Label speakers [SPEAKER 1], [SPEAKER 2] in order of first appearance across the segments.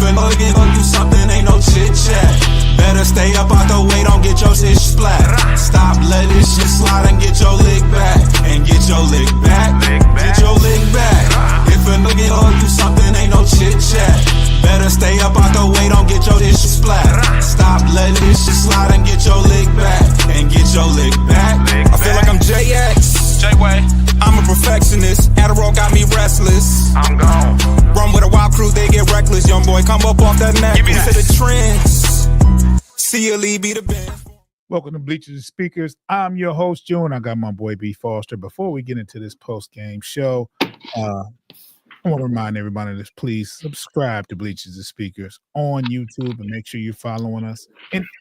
[SPEAKER 1] a nigga gon' do something, ain't no chit-chat. Better stay up out the way, don't get your shit splat. Stop, let this shit slide and get your lick back. And get your lick back, get your lick back. If a nigga gon' do something, ain't no chit-chat. Better stay up out the way, don't get your shit splat. Stop, let this shit slide and get your lick back. And get your lick back.
[SPEAKER 2] I feel like I'm JX.
[SPEAKER 3] J-Way.
[SPEAKER 2] I'm a perfectionist. Adderall got me restless.
[SPEAKER 3] I'm gone.
[SPEAKER 2] Run with a wild crew, they get reckless. Young boy, come up off that neck.
[SPEAKER 3] Give me that.
[SPEAKER 2] To the trends. See a lead, be the band.
[SPEAKER 4] Welcome to Bleachers and Speakers. I'm your host, Joe, and I got my boy B. Foster. Before we get into this post-game show, I want to remind everybody to please subscribe to Bleachers and Speakers on YouTube and make sure you're following us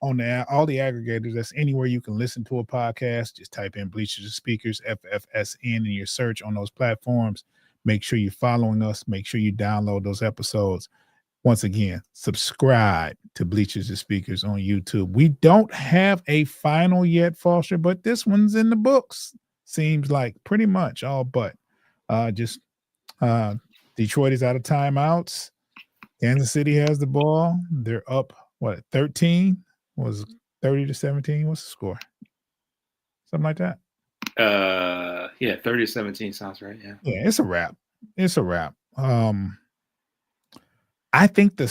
[SPEAKER 4] on all the aggregators. That's anywhere you can listen to a podcast. Just type in Bleachers and Speakers, FFSN, in your search on those platforms. Make sure you're following us. Make sure you download those episodes. Once again, subscribe to Bleachers and Speakers on YouTube. We don't have a final yet, Foster, but this one's in the books. Seems like pretty much all but. Detroit is out of timeouts. Kansas City has the ball. They're up, 13? Was 30-17? What's the score? Something like that.
[SPEAKER 5] 30-17 sounds right. Yeah.
[SPEAKER 4] Yeah, it's a wrap. It's a wrap. I think the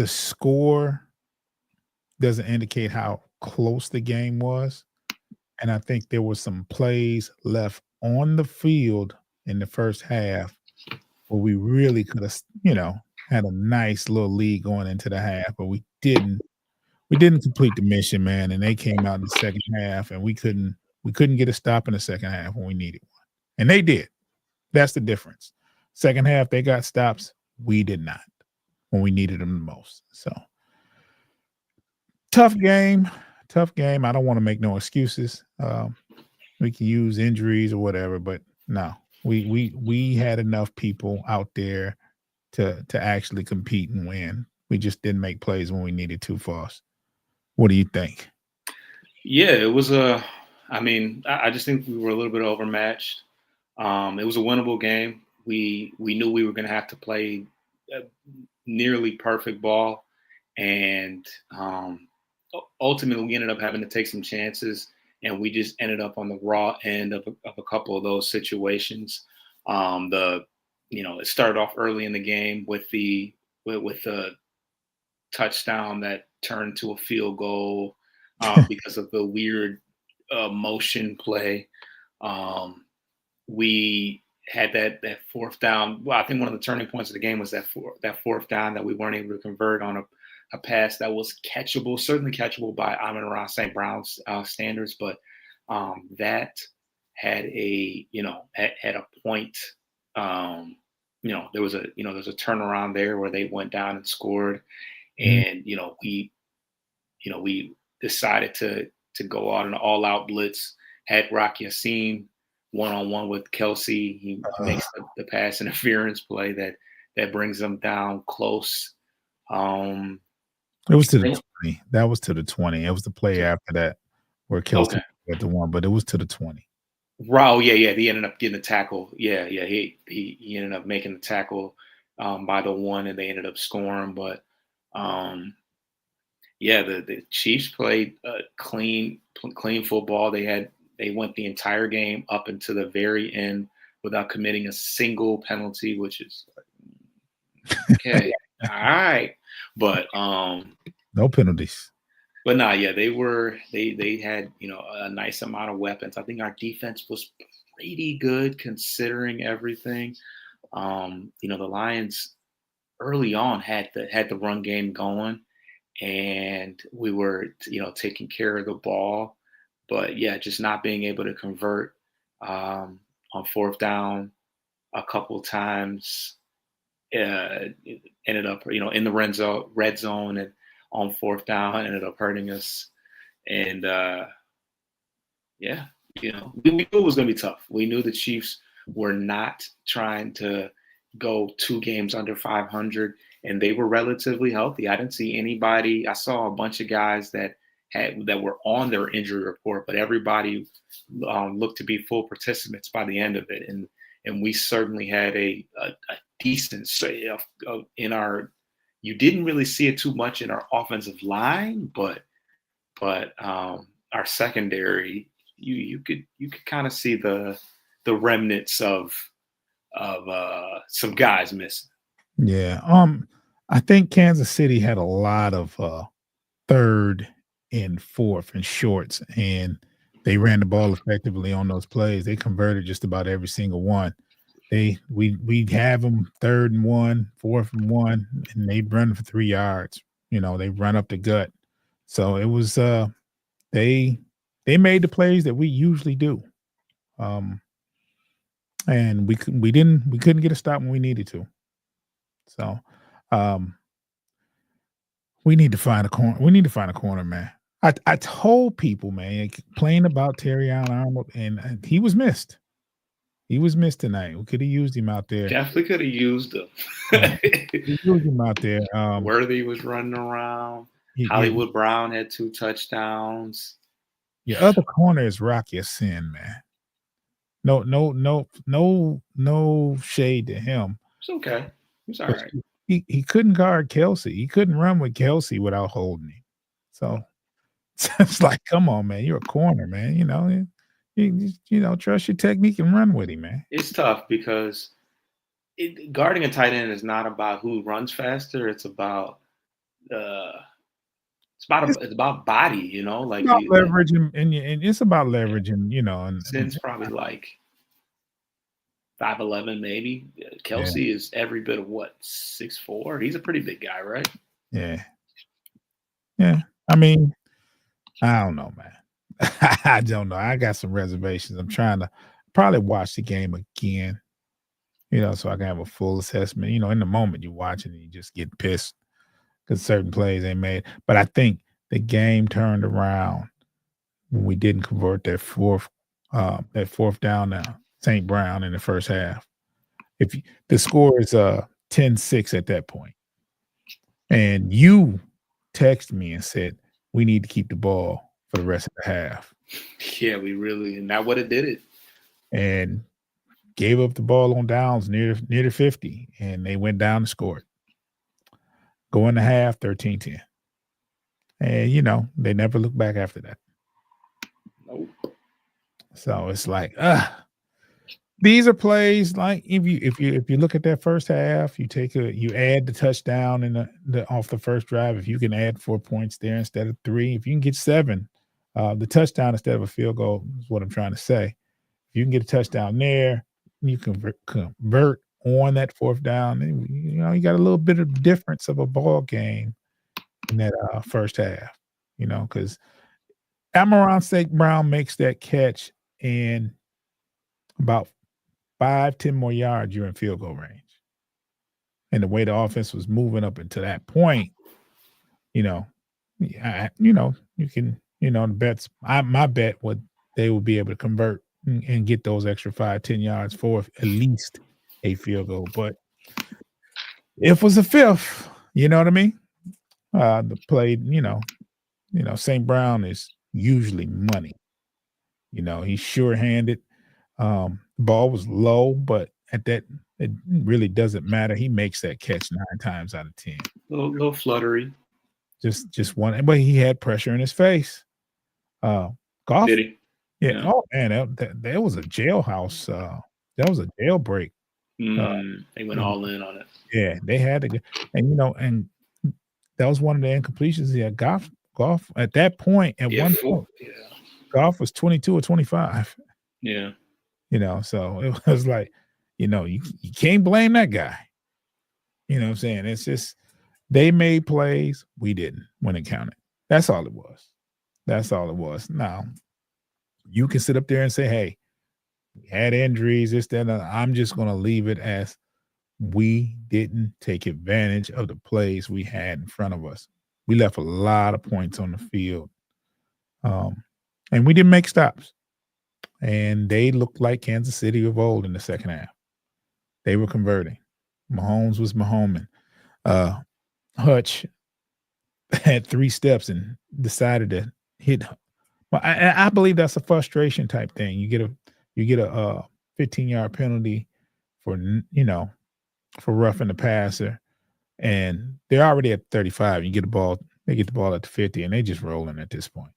[SPEAKER 4] score doesn't indicate how close the game was. And I think there were some plays left on the field in the first half where we really could have, had a nice little lead going into the half, but we didn't complete the mission, man. And they came out in the second half, and we couldn't get a stop in the second half when we needed one. And they did. That's the difference. Second half, they got stops. We did not when we needed them the most. So tough game. I don't want to make no excuses. We can use injuries or whatever, but no. We had enough people out there to actually compete and win. We just didn't make plays when we needed to, Foss. What do you think?
[SPEAKER 5] Yeah, it was I just think we were a little bit overmatched. It was a winnable game. We knew we were going to have to play nearly perfect ball, and ultimately we ended up having to take some chances. And we just ended up on the raw end of a couple of those situations. It started off early in the game with the touchdown that turned to a field goal because of the weird motion play. We had that fourth down. Well, I think one of the turning points of the game was that fourth down that we weren't able to convert on a pass that was catchable, certainly catchable by Amon-Ra St. Brown's standards, but that had a point. There was a turnaround there where they went down and scored, and we decided to go out an all-out blitz. Had Rock Ya-Sin one-on-one with Kelsey. He makes the pass interference play that brings them down close.
[SPEAKER 4] It was to the 20. That was to the 20. It was the play after that where Kelsey got the one, but it was to the 20.
[SPEAKER 5] Wow, yeah. He ended up getting the tackle. Yeah. He ended up making the tackle by the one, and they ended up scoring. But the Chiefs played clean football. They went the entire game up until the very end without committing a single penalty, which is okay. All right. But
[SPEAKER 4] no penalties.
[SPEAKER 5] But they had a nice amount of weapons. I think our defense was pretty good considering everything. The Lions early on had the run game going, and we were taking care of the ball, but just not being able to convert on fourth down a couple times. It ended up, in the red zone and on fourth down, ended up hurting us. And we knew it was going to be tough. We knew the Chiefs were not trying to go 2 games under 500, and they were relatively healthy. I didn't see anybody. I saw a bunch of guys that were on their injury report, but everybody looked to be full participants by the end of it. And we certainly had a decent in our You didn't really see it too much in our offensive line, but our secondary, you could kind of see the remnants of some guys missing.
[SPEAKER 4] Yeah. I think Kansas City had a lot of third and fourth and shorts, and they ran the ball effectively on those plays. They converted just about every single one. We'd have them third and one, fourth and one, and they run for 3 yards. They run up the gut. So it was they made the plays that we usually do. Um, and we couldn't get a stop when we needed to. So um we need to find a corner. We need to find a corner, man. I told people, man, complaining about Terry Allen Arnold, and he was missed. He was missed tonight. We could have used him out there.
[SPEAKER 5] Definitely could have used them.
[SPEAKER 4] We used him out there.
[SPEAKER 5] Worthy was running around.
[SPEAKER 4] y- y-
[SPEAKER 5] Hollywood Brown had 2 touchdowns.
[SPEAKER 4] your other corner is Rocky Sin, man. No shade to him.
[SPEAKER 5] It's okay. It's all
[SPEAKER 4] But
[SPEAKER 5] right.
[SPEAKER 4] he couldn't guard Kelsey. He couldn't run with Kelsey without holding him. So it's like, come on, man. You're a corner, man. Trust your technique and run with him, man.
[SPEAKER 5] It's tough because guarding a tight end is not about who runs faster. It's about it's about body. Like
[SPEAKER 4] About leveraging, and it's about leveraging. And
[SPEAKER 5] Sin's probably like 5'11", maybe. Kelsey is every bit of 6'4". He's a pretty big guy, right?
[SPEAKER 4] yeah. I mean, I don't know, man. I don't know. I got some reservations. I'm trying to probably watch the game again, so I can have a full assessment. In the moment you're watching and you just get pissed because certain plays ain't made. But I think the game turned around when we didn't convert that fourth down now, St. Brown in the first half. The score is 10-6 at that point. And you text me and said, we need to keep the ball for the rest of the half.
[SPEAKER 5] Yeah, and that would have did it.
[SPEAKER 4] And gave up the ball on downs near the 50, and they went down and scored. Go in the half, 13-10. And, they never looked back after that.
[SPEAKER 5] Nope.
[SPEAKER 4] So it's like, these are plays like if you look at that first half, you add the touchdown in the off the first drive. If you can add 4 points there instead of 3, if you can get 7, the touchdown instead of a field goal is what I'm trying to say. If you can get a touchdown there, you convert on that fourth down. And, you got a little bit of difference of a ball game in that first half. Because Amon St. Brown makes that catch, and about 5-10 more yards, you're in field goal range. And the way the offense was moving up until that point, you can, the bets. My bet they will be able to convert and get those extra 5-10 yards for at least a field goal. But if it was a fifth, you know what I mean? The play, St. Brown is usually money. He's sure-handed. Ball was low, but at that, it really doesn't matter. He makes that catch 9 times out of 10.
[SPEAKER 5] Little fluttery.
[SPEAKER 4] Just one, but he had pressure in his face. Goff.
[SPEAKER 5] Did he?
[SPEAKER 4] Yeah. Oh man, that was a jailhouse. That was a jailbreak.
[SPEAKER 5] They went all in on it.
[SPEAKER 4] Yeah, they had to, and that was one of the incompletions. Yeah, Goff at that point one point, Goff was 22 or 25.
[SPEAKER 5] Yeah.
[SPEAKER 4] So it was like, you can't blame that guy. You know what I'm saying? It's just they made plays, we didn't when it counted. That's all it was. Now, you can sit up there and say, hey, we had injuries, this, that, and I'm just going to leave it as we didn't take advantage of the plays we had in front of us. We left a lot of points on the field. And we didn't make stops. And they looked like Kansas City of old in the second half. They were converting. Mahomes was Mahoming. Hutch had 3 steps and decided to hit. Well, I believe that's a frustration type thing. You get a 15-yard penalty for roughing the passer, and they're already at 35. You get the ball, they get the ball at the 50, and they just rolling at this point.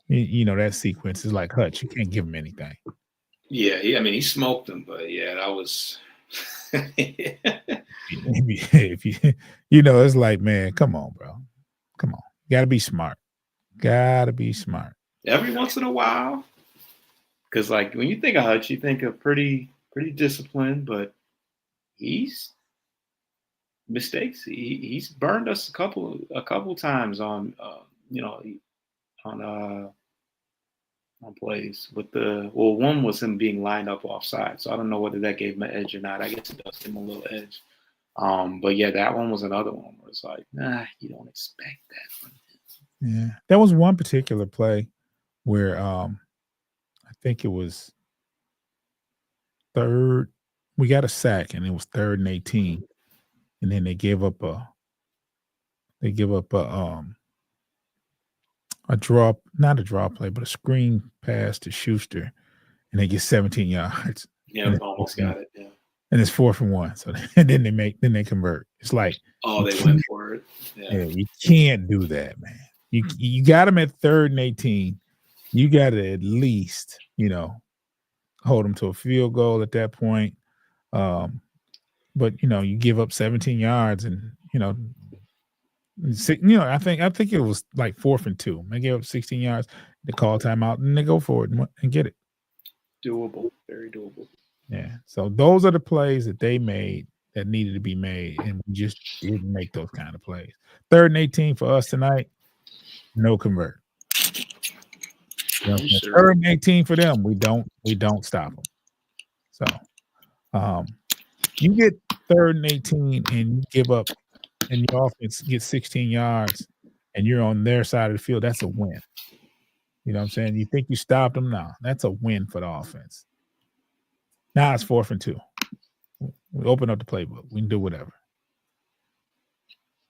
[SPEAKER 4] You know that sequence is like Hutch. You can't give them anything.
[SPEAKER 5] Yeah, I mean, he smoked them, but yeah, that was.
[SPEAKER 4] If you know, it's like, man, come on, bro, come on. You gotta be smart. Gotta be smart.
[SPEAKER 5] Every once in a while, because like when you think of Hutch, you think of pretty disciplined, but he's mistakes. He's burned us a couple times on on plays with one was him being lined up offside, so I don't know whether that gave him an edge or not. I guess it does give him a little edge. But yeah, that one was another one where it's like, nah, you don't expect that from him.
[SPEAKER 4] Yeah, there was one particular play where I think it was third. We got a sack, and it was 3rd and 18, and then they give up a draw, not a draw play, but a screen pass to Schuster, and they get 17 yards.
[SPEAKER 5] Yeah, almost got it. Yeah,
[SPEAKER 4] and it's 4th and 1. So and then they convert. It's like,
[SPEAKER 5] oh, they went for it.
[SPEAKER 4] Yeah, you can't do that, man. You got them at 3rd and 18. You got to at least, hold them to a field goal at that point. But you give up 17 yards, and I think it was like 4th and 2. They gave up 16 yards. They call timeout and they go for it and get it.
[SPEAKER 5] Doable, very doable.
[SPEAKER 4] Yeah. So those are the plays that they made that needed to be made, and we just didn't make those kind of plays. 3rd and 18 for us tonight. No convert.
[SPEAKER 5] Sure.
[SPEAKER 4] 3rd and 18 for them. We don't stop them. So you get 3rd and 18 and you give up, and your offense gets 16 yards, and you're on their side of the field. That's a win. You know what I'm saying? You think you stopped them? No, that's a win for the offense. Now it's 4th and 2. We open up the playbook. We can do whatever.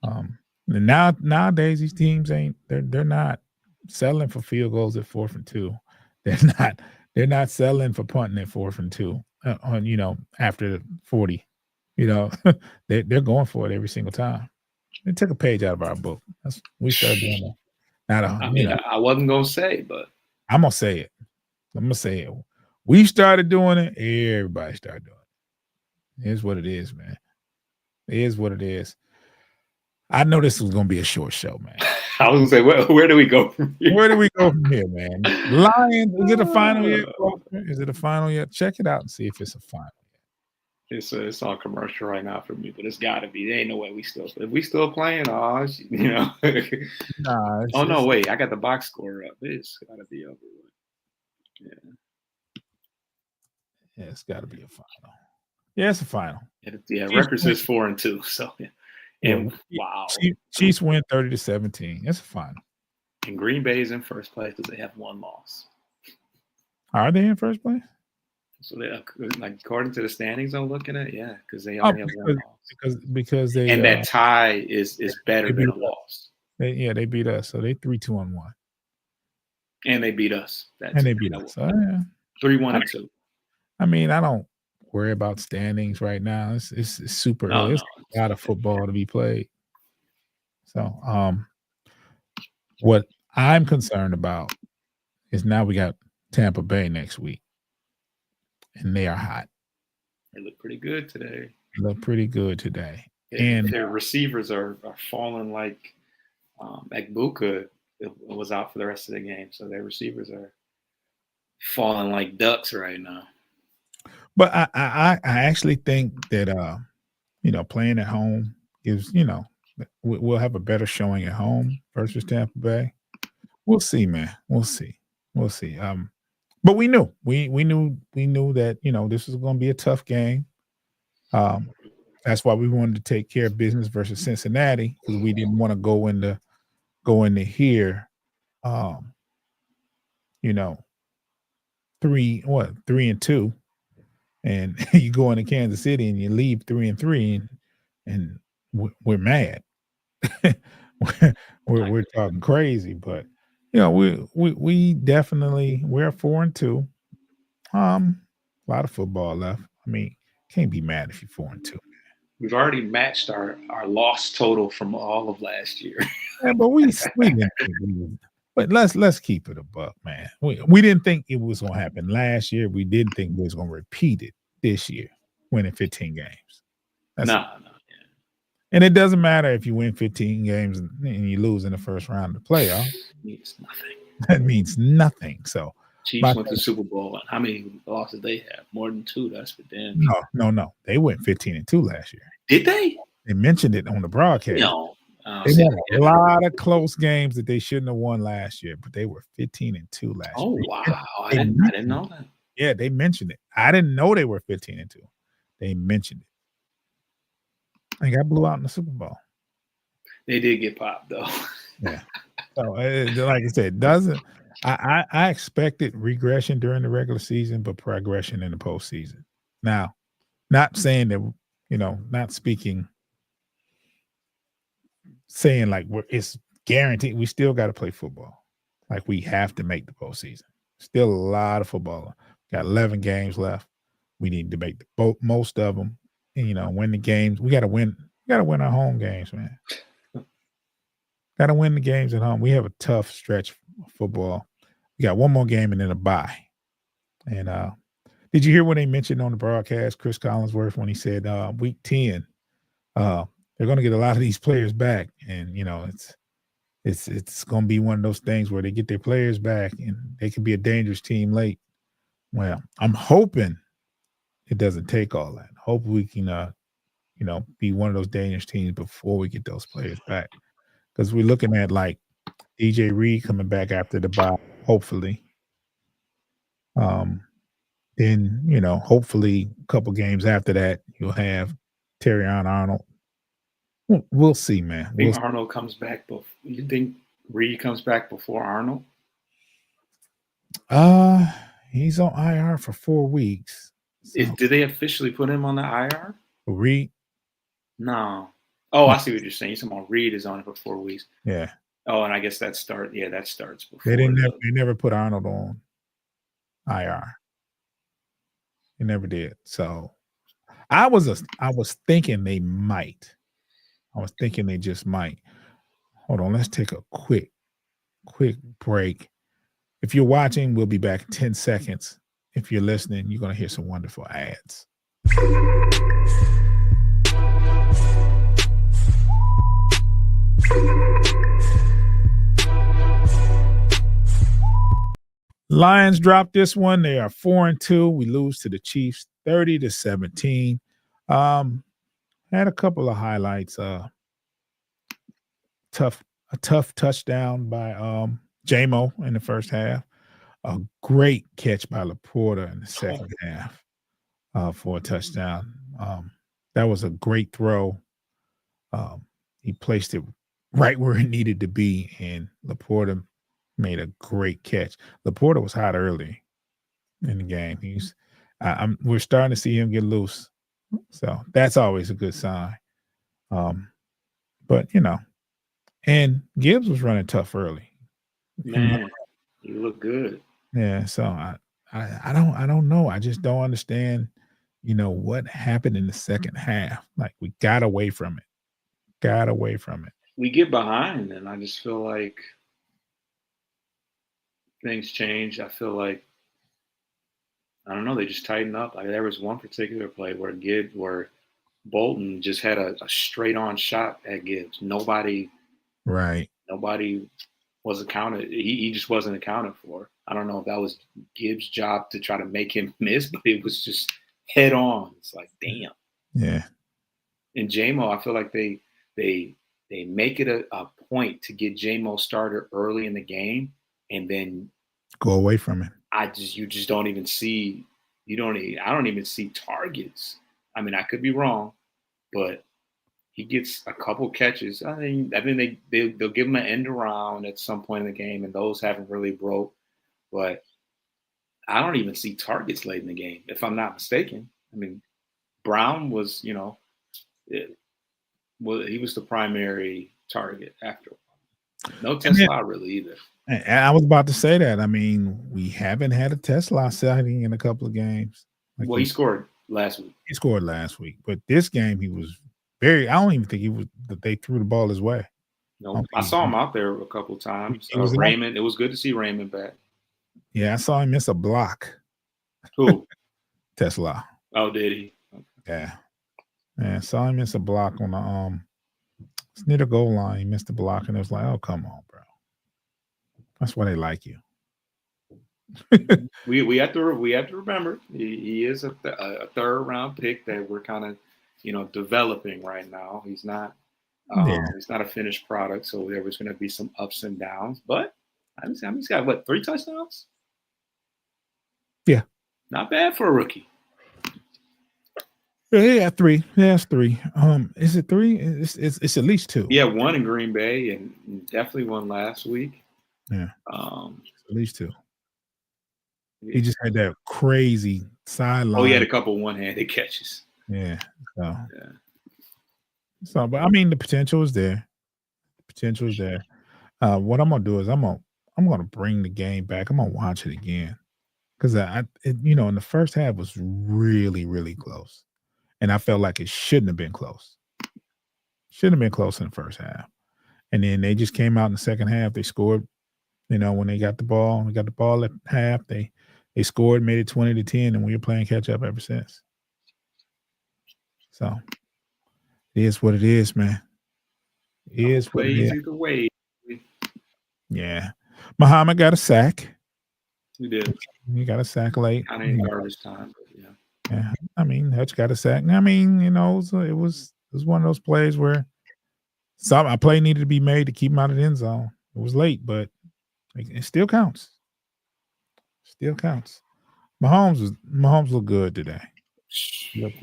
[SPEAKER 4] And nowadays these teams they're not settling for field goals at 4th and 2. They're not settling for punting at 4th and 2 after 40. They're going for it every single time. They took a page out of our book. We started doing that.
[SPEAKER 5] I wasn't gonna say, but
[SPEAKER 4] I'm gonna say it. We started doing it. Everybody started doing it. It is what it is, man. It is what it is. I know this was gonna be a short show, man.
[SPEAKER 5] I was gonna say, where do we go from here?
[SPEAKER 4] Where do we go from here, man? Lions, is it a final yet? Is it a final yet? Check it out and see if it's a final.
[SPEAKER 5] It's on commercial right now for me, but it's got to be. There ain't no way if we still playing.
[SPEAKER 4] Nah.
[SPEAKER 5] Oh no, wait! I got the box score up. It's got to be over with.
[SPEAKER 4] Yeah, it's got to be a final. Yeah, it's a final.
[SPEAKER 5] Yeah, record says 4 and 2. So yeah. And wow,
[SPEAKER 4] Chiefs win 30-17. It's a final.
[SPEAKER 5] And Green Bay is in first place because they have 1 loss.
[SPEAKER 4] Are they in first place?
[SPEAKER 5] So they, like, according to the standings I'm looking at, yeah, because they only have 1 loss.
[SPEAKER 4] Because they
[SPEAKER 5] that tie is better than a loss.
[SPEAKER 4] They beat us, so they 3-2-1.
[SPEAKER 5] And they beat us.
[SPEAKER 4] They beat us.
[SPEAKER 5] 3-1-2.
[SPEAKER 4] I mean, I don't worry about standings right now. It's super early. It's a lot of football to be played. So, what I'm concerned about is now we got Tampa Bay next week, and they are hot.
[SPEAKER 5] They look pretty good today.
[SPEAKER 4] And
[SPEAKER 5] their receivers are falling like Ekbuka was out for the rest of the game. So their receivers are falling like ducks right now.
[SPEAKER 4] But I actually think that playing at home gives we'll have a better showing at home versus Tampa Bay. We'll see, man. We'll see. But we knew that this was going to be a tough game. That's why we wanted to take care of business versus Cincinnati, because we didn't want to go into here 3-2, and you go into Kansas City and you leave 3-3, and we're mad. we're talking crazy, but we definitely, we're 4-2. A lot of football left. I mean, can't be mad if you're 4-2.
[SPEAKER 5] We've already matched our loss total from all of last year.
[SPEAKER 4] Yeah, but we didn't think we would. But let's keep it a buck, man. We didn't think it was gonna happen last year. We didn't think we was gonna repeat it this year, winning 15 games. That's
[SPEAKER 5] No.
[SPEAKER 4] and it doesn't matter if you win 15 games and you lose in the first round of the playoff.
[SPEAKER 5] Means nothing.
[SPEAKER 4] That means nothing. So
[SPEAKER 5] Chiefs went to the Super Bowl. And how many losses they have? More than 2. That's for damn.
[SPEAKER 4] No. They went 15-2 last year.
[SPEAKER 5] Did they?
[SPEAKER 4] They mentioned it on the broadcast.
[SPEAKER 5] No.
[SPEAKER 4] They won a lot of close games that they shouldn't have won last year, but they were 15-2 last year.
[SPEAKER 5] Oh, wow. I didn't know that.
[SPEAKER 4] Yeah, they mentioned it. I didn't know they were 15-2. They mentioned it. They got blew out in the Super Bowl.
[SPEAKER 5] They did get popped, though.
[SPEAKER 4] Yeah. So, like I said, doesn't I expected regression during the regular season, but progression in the postseason. Now, not saying that, not saying like it's guaranteed. We still got to play football. Like we have to make the postseason. Still a lot of football. Got 11 games left. We need to make most of them. And, win the games. We got to win. We got to win our home games, man. Got to win the games at home. We have a tough stretch of football. We got one more game and then a bye. And did you hear what they mentioned on the broadcast, Chris Collinsworth, when he said week 10, they're going to get a lot of these players back, and it's going to be one of those things where they get their players back and they could be a dangerous team late. Well, I'm hoping it doesn't take all that. Hope we can, be one of those dangerous teams before we get those players back, because we're looking at like DJ Reed coming back after the bye, hopefully. Then hopefully a couple games after that you'll have Terrion Arnold. We'll see, man.
[SPEAKER 5] I think Arnold comes back before. You think Reed comes back before Arnold?
[SPEAKER 4] He's on IR for 4 weeks. So.
[SPEAKER 5] Did they officially put him on the IR?
[SPEAKER 4] Reed?
[SPEAKER 5] No. Oh, I see what you're saying. You're talking about Reed is on it for 4 weeks.
[SPEAKER 4] Yeah.
[SPEAKER 5] Oh, and I guess that starts before.
[SPEAKER 4] They never put Arnold on IR. They never did. So I was thinking they might. I was thinking they just might. Hold on, let's take a quick break. If you're watching, we'll be back in 10 seconds. If you're listening, you're going to hear some wonderful ads. Lions dropped this one. They are 4-2. We lose to the Chiefs 30-17. Had a couple of highlights. A tough touchdown by J-Mo in the first half. A great catch by Laporta in the second half for a touchdown. That was a great throw. He placed it right where it needed to be, and Laporta made a great catch. Laporta was hot early in the game. We're starting to see him get loose, so that's always a good sign. But and Gibbs was running tough early.
[SPEAKER 5] Man, you look good.
[SPEAKER 4] Yeah, so I don't know. I just don't understand. What happened in the second half? Like we got away from it.
[SPEAKER 5] We get behind, and I just feel like things change. I feel like, I don't know, they just tighten up. Like there was one particular play where Bolton just had a straight on shot at Gibbs. Nobody was accounted. He just wasn't accounted for. I don't know if that was Gibbs' job to try to make him miss, but it was just head on. It's like, damn.
[SPEAKER 4] Yeah.
[SPEAKER 5] And J-Mo, I feel like they make it a point to get J-Mo started early in the game, and then
[SPEAKER 4] go away from it.
[SPEAKER 5] You just don't even see. I don't even see targets. I mean, I could be wrong, but he gets a couple catches. I think they'll give him an end around at some point in the game, and those haven't really broke. But I don't even see targets late in the game, if I'm not mistaken. I mean, Brown was, he was the primary target after. No Tesla really either.
[SPEAKER 4] And I was about to say that. I mean, we haven't had a Tesla sighting in a couple of games.
[SPEAKER 5] He scored last week.
[SPEAKER 4] He scored last week, but this game he was I don't even think he was that they threw the ball his way.
[SPEAKER 5] No, I saw him out there a couple times.
[SPEAKER 4] He was out.
[SPEAKER 5] Raymond, it was good to see Raymond back.
[SPEAKER 4] Yeah, I saw him miss a block.
[SPEAKER 5] Who?
[SPEAKER 4] Tesla.
[SPEAKER 5] Oh, did he?
[SPEAKER 4] Yeah. Yeah, I saw him miss a block on the it's near the goal line. He missed the block, and it was like, oh, come on, bro. That's why they like you.
[SPEAKER 5] We have to remember he is a third round pick that we're kind of developing right now. He's not he's not a finished product, so there was going to be some ups and downs. But he's got what, 3 touchdowns?
[SPEAKER 4] Yeah,
[SPEAKER 5] not bad for a rookie.
[SPEAKER 4] Yeah, 3. Yeah, it's 3. Is it 3? It's at least 2.
[SPEAKER 5] Yeah, 1 in Green Bay and definitely 1 last week.
[SPEAKER 4] Yeah, at least 2. He just had that crazy sideline.
[SPEAKER 5] Oh, he had a couple one-handed catches.
[SPEAKER 4] Yeah. So, but I mean, the potential is there. What I'm gonna do is I'm gonna bring the game back. I'm gonna watch it again because in the first half was really, really close, and I felt like it shouldn't have been close. Shouldn't have been close in the first half, and then they just came out in the second half. They scored. When they got the ball, at half. They scored, made it 20-10, and we were playing catch up ever since. So it is what it is, man. It is what it is.
[SPEAKER 5] Either way.
[SPEAKER 4] Yeah. Muhammad got a sack.
[SPEAKER 5] He did.
[SPEAKER 4] He got a sack late.
[SPEAKER 5] Kind of in garbage time, but yeah.
[SPEAKER 4] Yeah. I mean, Hutch got a sack. I mean, it was one of those plays where a play needed to be made to keep him out of the end zone. It was late, but it still counts. Still counts. Mahomes looked good today. He looked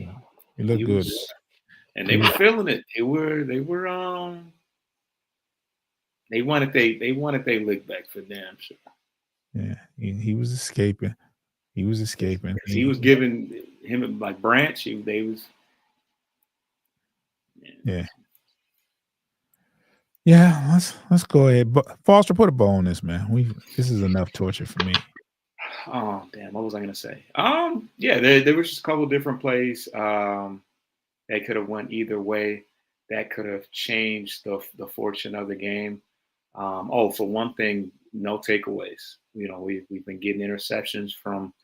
[SPEAKER 4] good.
[SPEAKER 5] And they were feeling it. They wanted they lick back for damn sure.
[SPEAKER 4] Yeah, he was escaping. He was
[SPEAKER 5] giving him like Branch. They was.
[SPEAKER 4] Yeah. Yeah, let's go ahead. But Foster, put a bow on this, man. This is enough torture for me.
[SPEAKER 5] Oh damn! What was I gonna say? Yeah, there was just a couple different plays. They could have went either way. That could have changed the fortune of the game. For one thing, no takeaways. We've been getting interceptions from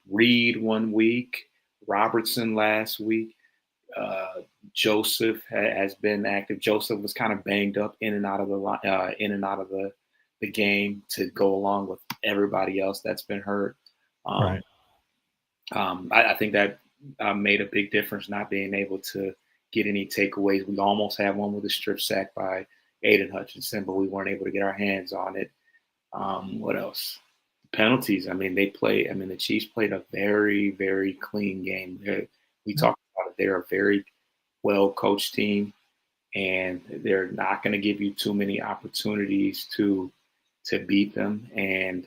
[SPEAKER 5] Reed one week, Robertson last week. Joseph has been active. Joseph was kind of banged up in and out of the game to go along with everybody else that's been hurt.
[SPEAKER 4] Right.
[SPEAKER 5] I think that made a big difference, not being able to get any takeaways. We almost had one with a strip sack by Aiden Hutchinson, but we weren't able to get our hands on it. What else? Penalties. The Chiefs played a very, very clean game. We talked about it. They're a very well-coached team, and they're not going to give you too many opportunities to beat them. And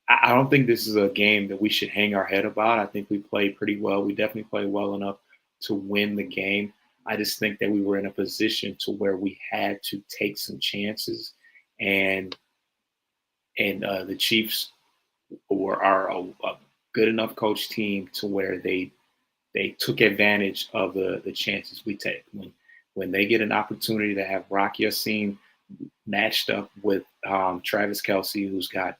[SPEAKER 5] I don't think this is a game that we should hang our head about. I think we played pretty well. We definitely played well enough to win the game. I just think that we were in a position to where we had to take some chances, and the Chiefs are a good enough coach team to where they took advantage of the chances we take. When they get an opportunity to have Rock Ya-Sin matched up with Travis Kelce, who's got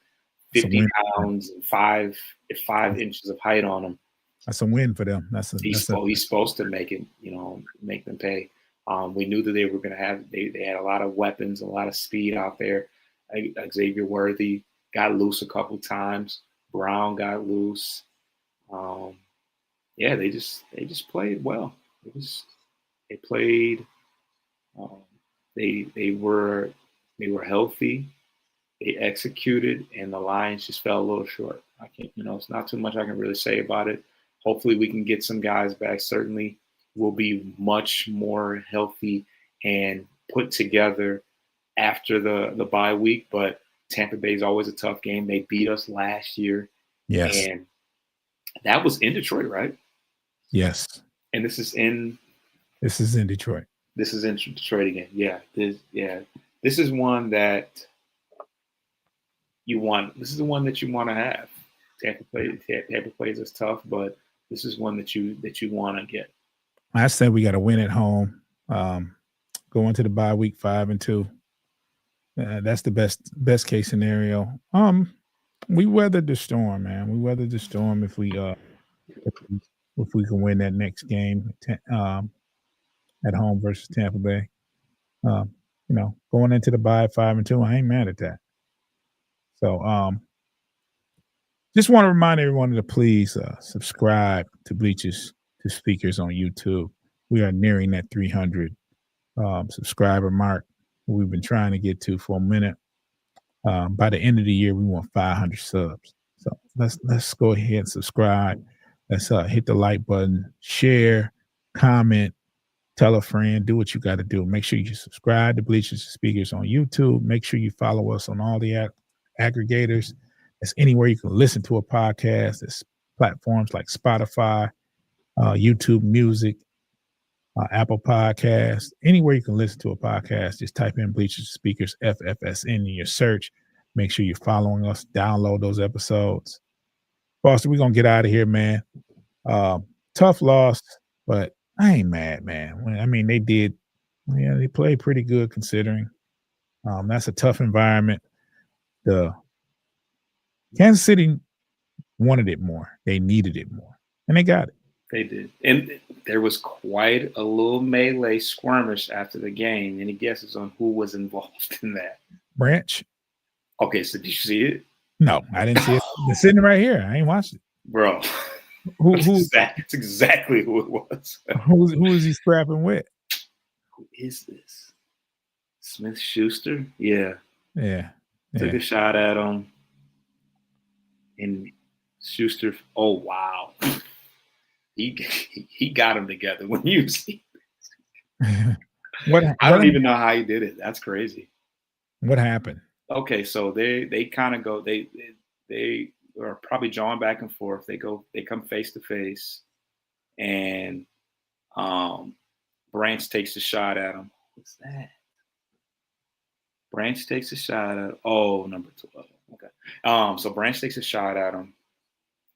[SPEAKER 5] 50 pounds and 5 inches of height on him.
[SPEAKER 4] That's a win for them.
[SPEAKER 5] He's supposed to make them pay. We knew that they were going to have. They had a lot of weapons, a lot of speed out there. Xavier Worthy got loose a couple times. Brown got loose. They just played well. They played. They were healthy. They executed, and the Lions just fell a little short. I can't, it's not too much I can really say about it. Hopefully we can get some guys back. Certainly we'll be much more healthy and put together after the bye week. But Tampa Bay is always a tough game. They beat us last year.
[SPEAKER 4] Yes.
[SPEAKER 5] And that was in Detroit, right?
[SPEAKER 4] Yes.
[SPEAKER 5] And this is in
[SPEAKER 4] Detroit.
[SPEAKER 5] This is in Detroit again. Yeah. This is one that you want. This is the one that you want to have. Tampa plays us tough, but This is one that you want to get.
[SPEAKER 4] I say we got to win at home. Go into the bye week 5-2. That's the best case scenario. We weathered the storm, man. We weathered the storm if we can win that next game at home versus Tampa Bay. Going into the bye 5-2, I ain't mad at that. So just want to remind everyone to please subscribe to Bleachers to Speakers on YouTube. We are nearing that 300 subscriber mark we've been trying to get to for a minute. By the end of the year, we want 500 subs. So let's go ahead and subscribe. Let's hit the like button, share, comment, tell a friend, do what you got to do. Make sure you subscribe to Bleachers to Speakers on YouTube. Make sure you follow us on all the aggregators. It's anywhere you can listen to a podcast. It's platforms like Spotify, YouTube Music, Apple Podcasts, anywhere you can listen to a podcast. Just type in Bleachers Speakers FFSN in your search. Make sure you're following us. Download those episodes. Foster, we're gonna get out of here, man. Tough loss, but I ain't mad, man. I mean, they played pretty good considering. That's a tough environment. The Kansas City wanted it more. They needed it more, and they got it.
[SPEAKER 5] They did. And there was quite a little melee skirmish after the game. Any guesses on who was involved in that?
[SPEAKER 4] Branch?
[SPEAKER 5] Okay, so did you see it?
[SPEAKER 4] No, I didn't see it. It's sitting right here. I ain't watched it.
[SPEAKER 5] Bro, that's exactly who it was.
[SPEAKER 4] Who is he scrapping with?
[SPEAKER 5] Who is this? Smith Schuster? Yeah. Took a shot at him. And Schuster, oh, wow. He got him together when you see this. I don't even know how he did it. That's crazy.
[SPEAKER 4] What happened?
[SPEAKER 5] Okay, so they kind of go. They are probably jawing back and forth. They come face to face, and Branch takes a shot at him. What's that? Branch takes a shot at. Oh, number 12. Okay. So Branch takes a shot at him.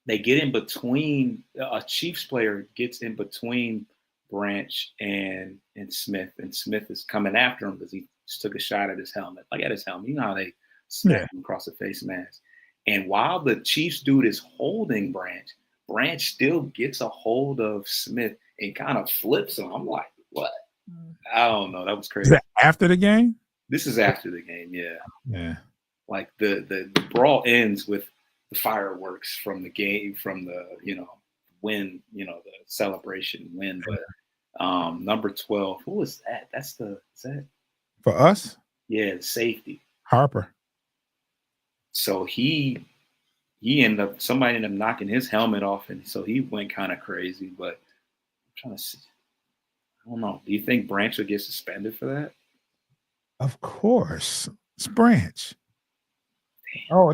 [SPEAKER 5] They get in between. A Chiefs player gets in between Branch and Smith, and Smith is coming after him because he just took a shot at his helmet. Like at his helmet, you know how they smack him across the face mask. And while the Chiefs dude is holding Branch still gets a hold of Smith and kind of flips him. I'm like, what? I don't know. That was crazy.
[SPEAKER 4] Is that after the game?
[SPEAKER 5] This is after the game. Yeah.
[SPEAKER 4] Yeah.
[SPEAKER 5] Like the brawl ends with the fireworks from the game, from the, win, the celebration win. But number 12, who is that? Is that
[SPEAKER 4] for us?
[SPEAKER 5] Yeah, the safety.
[SPEAKER 4] Harper.
[SPEAKER 5] So somebody ended up knocking his helmet off, and so he went kind of crazy. But I'm trying to see. I don't know. Do you think Branch will get suspended for that?
[SPEAKER 4] Of course. It's Branch. Oh,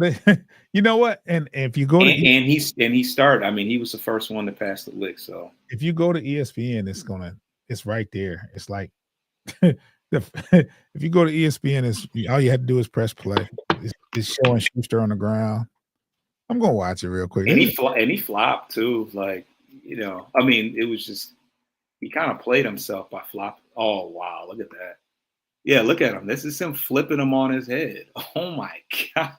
[SPEAKER 4] you know what? And if you go to
[SPEAKER 5] he started. I mean, he was the first one to pass the lick. So if
[SPEAKER 4] you go to ESPN, it's right there. It's like if you go to ESPN, all you have to do is press play. It's showing Schuster on the ground. I'm gonna watch it real quick.
[SPEAKER 5] And he flopped too. Like, I mean, it was just he kind of played himself by flopping. Oh wow, look at that. Yeah, look at him. This is him flipping him on his head. Oh my God.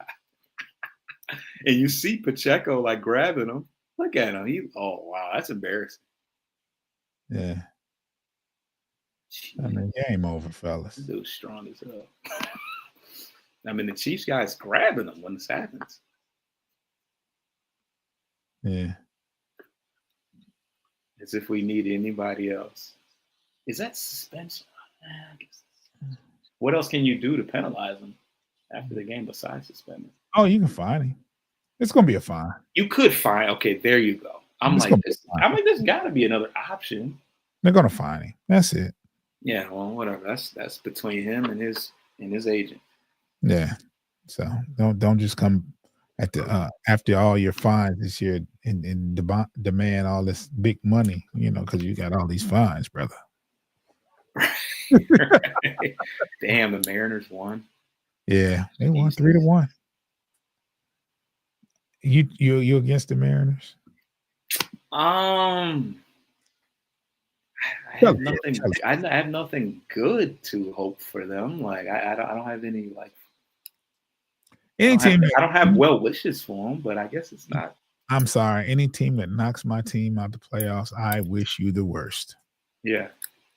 [SPEAKER 5] And you see Pacheco like grabbing him. Look at him. Oh wow, that's embarrassing.
[SPEAKER 4] Yeah. Jeez. I mean, game over, fellas.
[SPEAKER 5] This dude's strong as hell. I mean, the Chiefs guy's grabbing him when this happens.
[SPEAKER 4] Yeah.
[SPEAKER 5] As if we need anybody else. Is that suspension? What else can you do to penalize him after the game besides suspending?
[SPEAKER 4] Oh, you can fine him. It's going to be a fine.
[SPEAKER 5] You could fine. Okay, there you go. There's got to be another option.
[SPEAKER 4] They're going to fine him. That's it.
[SPEAKER 5] Yeah, well, whatever. That's between him and his agent.
[SPEAKER 4] Yeah. So don't just come at the after all your fines this year and demand all this big money, because you got all these fines, brother.
[SPEAKER 5] Damn, the Mariners won.
[SPEAKER 4] Yeah, they won 3-1. You against the Mariners?
[SPEAKER 5] I have nothing. I have nothing good to hope for them. Like I don't have any like.
[SPEAKER 4] Any team.
[SPEAKER 5] I don't have well wishes for them, but I guess it's not.
[SPEAKER 4] I'm sorry. Any team that knocks my team out the playoffs, I wish you the worst.
[SPEAKER 5] Yeah,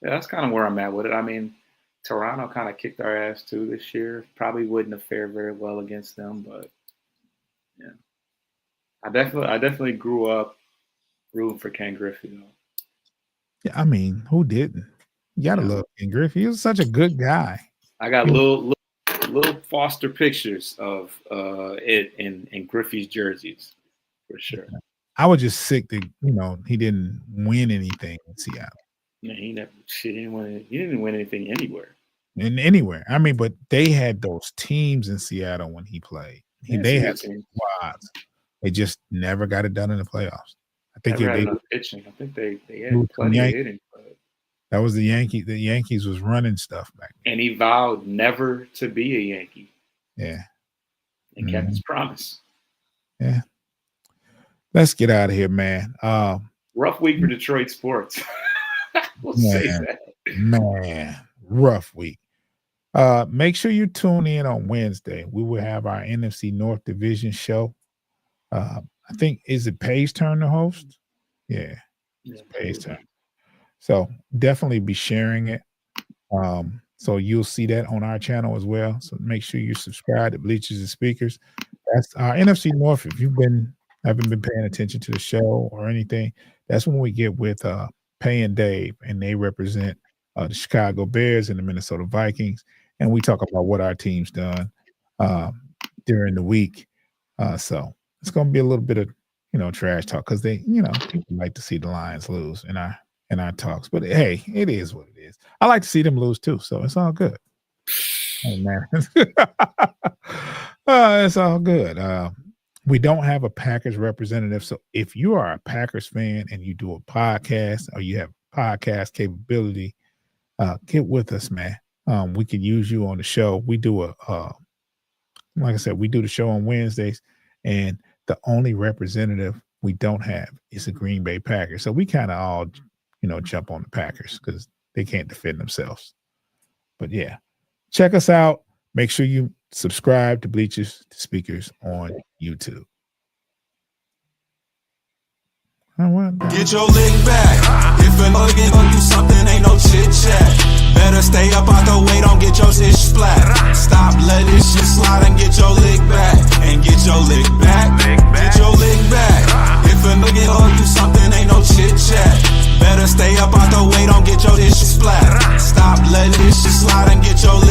[SPEAKER 5] that's kind of where I'm at with it. I mean, Toronto kind of kicked our ass too this year. Probably wouldn't have fared very well against them, but yeah, I definitely grew up rooting for Ken Griffey though.
[SPEAKER 4] Yeah, I mean, who didn't? You gotta love Ken Griffey. He was such a good guy.
[SPEAKER 5] I got little Foster pictures of it in Griffey's jerseys for sure.
[SPEAKER 4] I was just sick that he didn't win anything in Seattle.
[SPEAKER 5] Yeah, he didn't win anything
[SPEAKER 4] anywhere. I mean, but they had those teams in Seattle when he played. They had squads. They just never got it done in the playoffs. I think
[SPEAKER 5] they had enough pitching. I think they had plenty of hitting. But
[SPEAKER 4] that was the Yankees. The Yankees was running stuff back then.
[SPEAKER 5] And he vowed never to be a Yankee.
[SPEAKER 4] Yeah.
[SPEAKER 5] And kept his promise.
[SPEAKER 4] Yeah. Let's get out of here, man.
[SPEAKER 5] Rough week for Detroit sports. We'll say that.
[SPEAKER 4] Man, rough week. Make sure you tune in on Wednesday. We will have our NFC North Division show. I think, is it Pay's turn to host? Yeah, it's Pay's turn. So definitely be sharing it. So you'll see that on our channel as well. So make sure you subscribe to Bleachers and Speakers. That's our NFC North. If you haven't been paying attention to the show or anything, that's when we get with Pay and Dave, and they represent the Chicago Bears and the Minnesota Vikings, and we talk about what our team's done during the week. So it's going to be a little bit of trash talk because they people like to see the Lions lose in our talks. But hey, it is what it is. I like to see them lose too, so it's all good. Oh man, it's all good. We don't have a Packers representative, so if you are a Packers fan and you do a podcast or you have podcast capability, get with us, man. We could use you on the show. We do like I said, we do the show on Wednesdays, and the only representative we don't have is the Green Bay Packers. So we kind of all, jump on the Packers because they can't defend themselves. But yeah, check us out. Make sure you subscribe to Bleachers to Speakers on YouTube.
[SPEAKER 1] Get your lick back. If a nigga gon' do something, ain't no chit chat. Better stay up out the way, don't get your shit splat. Stop, let this shit slide and get your lick back. And get your lick back. Get your lick back. If a nigga gon' do something, ain't no chit chat. Better stay up out the way, don't get your shit splat. Stop, let this shit slide and get your lick